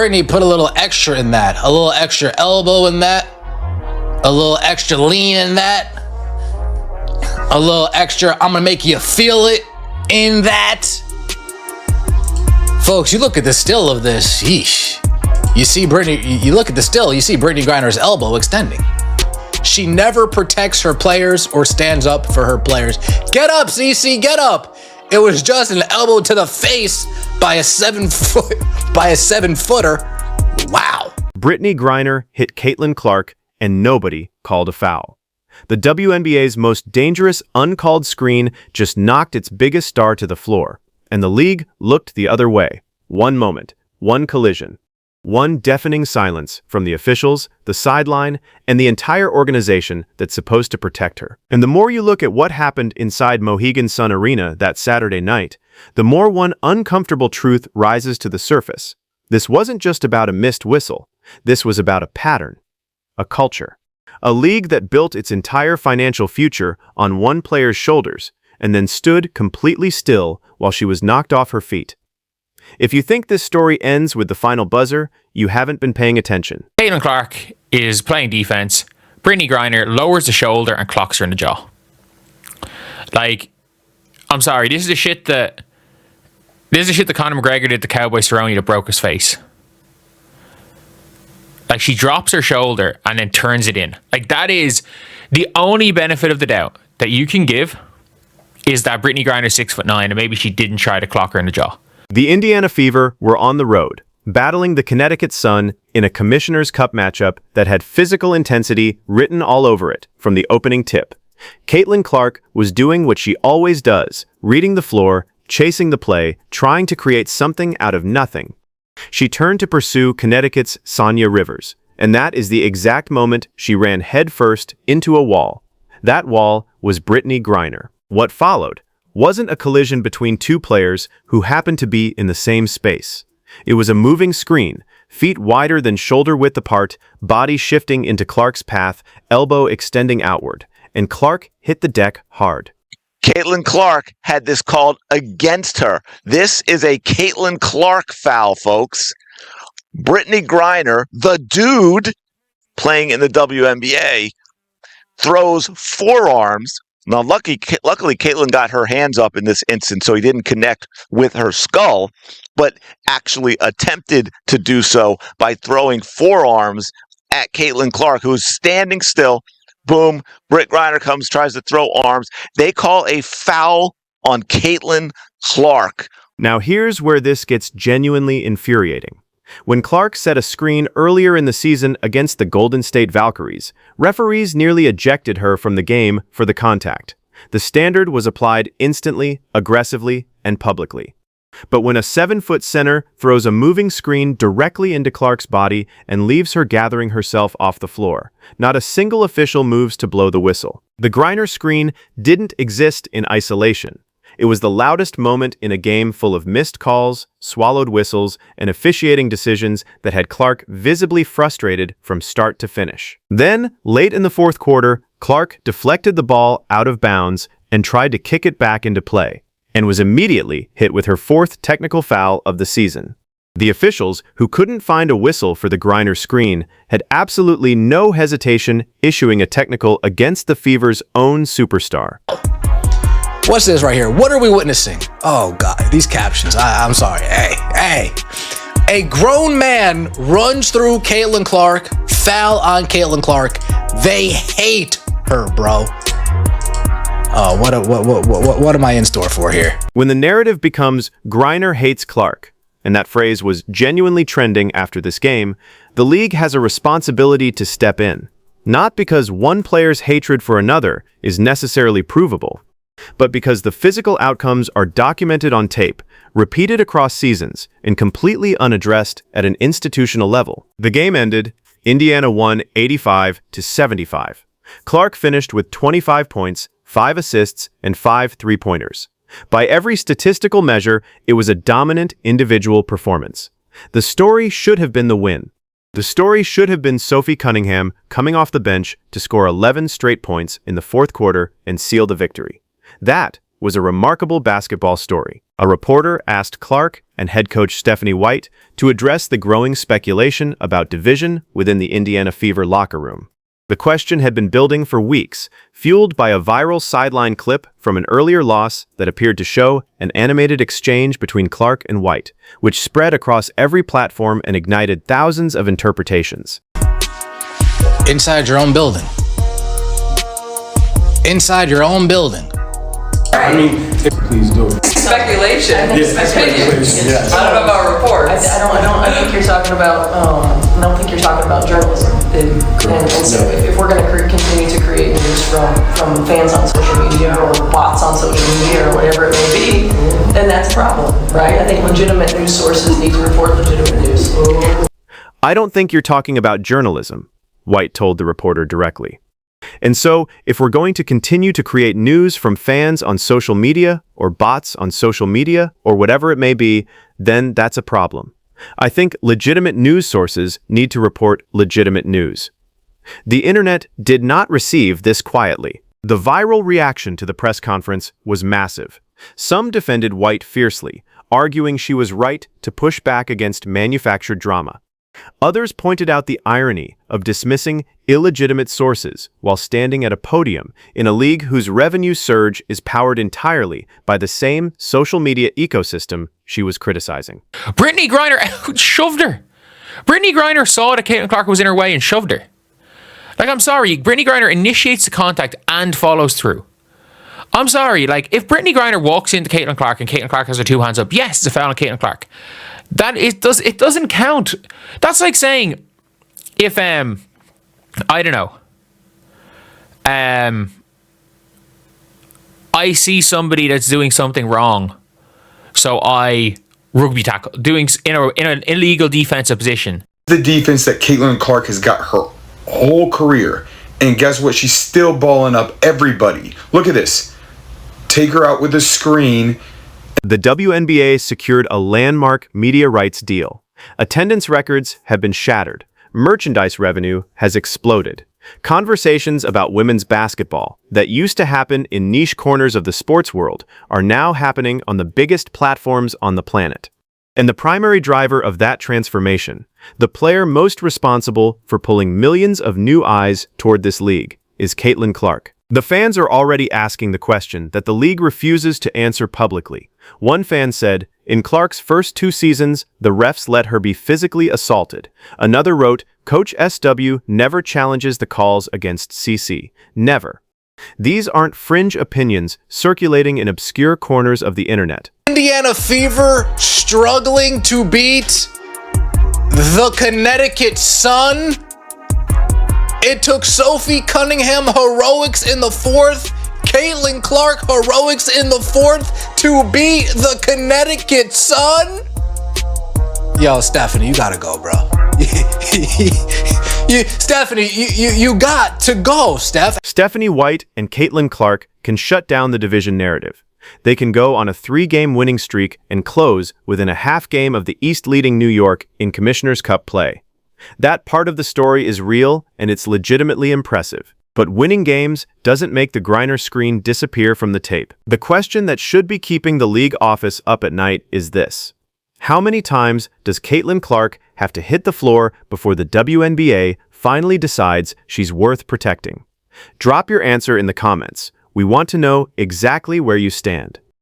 Brittney put a little extra in that. A little extra elbow in that. A little extra lean in that. A little extra, I'm going to make you feel it in that. Folks, you look at the still of this. Yeesh. You see Brittney, you look at the still, you see Brittney Griner's elbow extending. She never protects her players or stands up for her players. Get up, CC, get up. It was just an elbow to the face by a 7-footer. Wow. Brittney Griner hit Caitlin Clark and nobody called a foul. The WNBA's most dangerous uncalled screen just knocked its biggest star to the floor, and the league looked the other way. One moment, one collision, one deafening silence from the officials, the sideline, and the entire organization that's supposed to protect her. And the more you look at what happened inside Mohegan Sun Arena that Saturday night, the more one uncomfortable truth rises to the surface. This wasn't just about a missed whistle. This was about a pattern, a culture, a league that built its entire financial future on one player's shoulders and then stood completely still while she was knocked off her feet. If you think this story ends with the final buzzer, you haven't been paying attention. Caitlin Clark is playing defense. Brittney Griner lowers the shoulder and clocks her in the jaw. Like, I'm sorry, this is the shit that Conor McGregor did to Cowboy Cerrone that broke his face. Like, she drops her shoulder and then turns it in. Like, that is the only benefit of the doubt that you can give, is that Brittney Griner's 6'9" and maybe she didn't try to clock her in the jaw. The Indiana Fever were on the road, battling the Connecticut Sun in a Commissioner's Cup matchup that had physical intensity written all over it from the opening tip. Caitlin Clark was doing what she always does, reading the floor, chasing the play, trying to create something out of nothing. She turned to pursue Connecticut's Sonya Rivers, and that is the exact moment she ran headfirst into a wall. That wall was Brittney Griner. What followed wasn't a collision between two players who happened to be in the same space. It was a moving screen, feet wider than shoulder width apart, body shifting into Clark's path, elbow extending outward, and Clark hit the deck hard. Caitlin Clark had this called against her. This is a Caitlin Clark foul, folks. Brittney Griner, the dude playing in the WNBA, throws forearms. Now, luckily, Caitlin got her hands up in this instance, so he didn't connect with her skull, but actually attempted to do so by throwing forearms at Caitlin Clark, who is standing still. Boom, Britt Griner comes, tries to throw arms. They call a foul on Caitlin Clark. Now, here's where this gets genuinely infuriating. When Clark set a screen earlier in the season against the Golden State Valkyries, referees nearly ejected her from the game for the contact. The standard was applied instantly, aggressively, and publicly. But when a 7-foot center throws a moving screen directly into Clark's body and leaves her gathering herself off the floor, not a single official moves to blow the whistle. The Griner screen didn't exist in isolation. It was the loudest moment in a game full of missed calls, swallowed whistles, and officiating decisions that had Clark visibly frustrated from start to finish. Then, late in the fourth quarter, Clark deflected the ball out of bounds and tried to kick it back into play, and was immediately hit with her fourth technical foul of the season. The officials, who couldn't find a whistle for the Griner screen, had absolutely no hesitation issuing a technical against the Fever's own superstar. What's this right here? What are we witnessing? Oh, God, these captions. I'm sorry. Hey. A grown man runs through Caitlin Clark, foul on Caitlin Clark. They hate her, bro. Oh, what am I in store for here? When the narrative becomes Griner hates Clark, and that phrase was genuinely trending after this game, the league has a responsibility to step in. Not because one player's hatred for another is necessarily provable, but because the physical outcomes are documented on tape, repeated across seasons, and completely unaddressed at an institutional level. The game ended, Indiana won 85-75. Clark finished with 25 points, 5 assists, and 5 three-pointers. By every statistical measure, it was a dominant individual performance. The story should have been the win. The story should have been Sophie Cunningham coming off the bench to score 11 straight points in the fourth quarter and seal the victory. That was a remarkable basketball story. A reporter asked Clark and head coach Stephanie White to address the growing speculation about division within the Indiana Fever locker room. The question had been building for weeks, fueled by a viral sideline clip from an earlier loss that appeared to show an animated exchange between Clark and White, which spread across every platform and ignited thousands of interpretations. Inside your own building. Inside your own building. I mean, please do it. Speculation. Yes, Opinion. yes. I don't know about reports. I think you're talking about. I don't think you're talking about journalism. And so if we're going to continue to create news from fans on social media or bots on social media or whatever it may be, then that's a problem, right? I think legitimate news sources need to report legitimate news. I don't think you're talking about journalism, White told the reporter directly. And so, if we're going to continue to create news from fans on social media, or bots on social media, or whatever it may be, then that's a problem. I think legitimate news sources need to report legitimate news. The internet did not receive this quietly. The viral reaction to the press conference was massive. Some defended White fiercely, arguing she was right to push back against manufactured drama. Others pointed out the irony of dismissing illegitimate sources while standing at a podium in a league whose revenue surge is powered entirely by the same social media ecosystem she was criticizing. Brittney Griner shoved her. Brittney Griner saw that Caitlin Clark was in her way and shoved her. Like, I'm sorry, Brittney Griner initiates the contact and follows through. I'm sorry, like, if Brittney Griner walks into Caitlin Clark and Caitlin Clark has her two hands up, yes, it's a foul on Caitlin Clark. It doesn't count. That's like saying if I don't know. I see somebody that's doing something wrong, so I rugby tackle, doing in an illegal defensive position. The defense that Caitlin Clark has got her whole career, and guess what? She's still balling up everybody. Look at this. Take her out with a screen. The WNBA secured a landmark media rights deal. Attendance records have been shattered. Merchandise revenue has exploded. Conversations about women's basketball that used to happen in niche corners of the sports world are now happening on the biggest platforms on the planet. And the primary driver of that transformation, the player most responsible for pulling millions of new eyes toward this league, is Caitlin Clark. The fans are already asking the question that the league refuses to answer publicly. One fan said, "In Clark's first 2 seasons, the refs let her be physically assaulted." Another wrote, "Coach SW never challenges the calls against CC. Never." These aren't fringe opinions circulating in obscure corners of the internet. Indiana Fever struggling to beat the Connecticut Sun. It took Sophie Cunningham heroics in the 4th, Caitlin Clark heroics in the 4th to beat the Connecticut Sun. Yo, Stephanie, you gotta go, bro. Stephanie, you got to go, Steph. Stephanie White and Caitlin Clark can shut down the division narrative. They can go on a 3-game winning streak and close within a half game of the East leading New York in Commissioner's Cup play. That part of the story is real and it's legitimately impressive. But winning games doesn't make the Griner screen disappear from the tape. The question that should be keeping the league office up at night is this: how many times does Caitlin Clark have to hit the floor before the WNBA finally decides she's worth protecting? Drop your answer in the comments. We want to know exactly where you stand.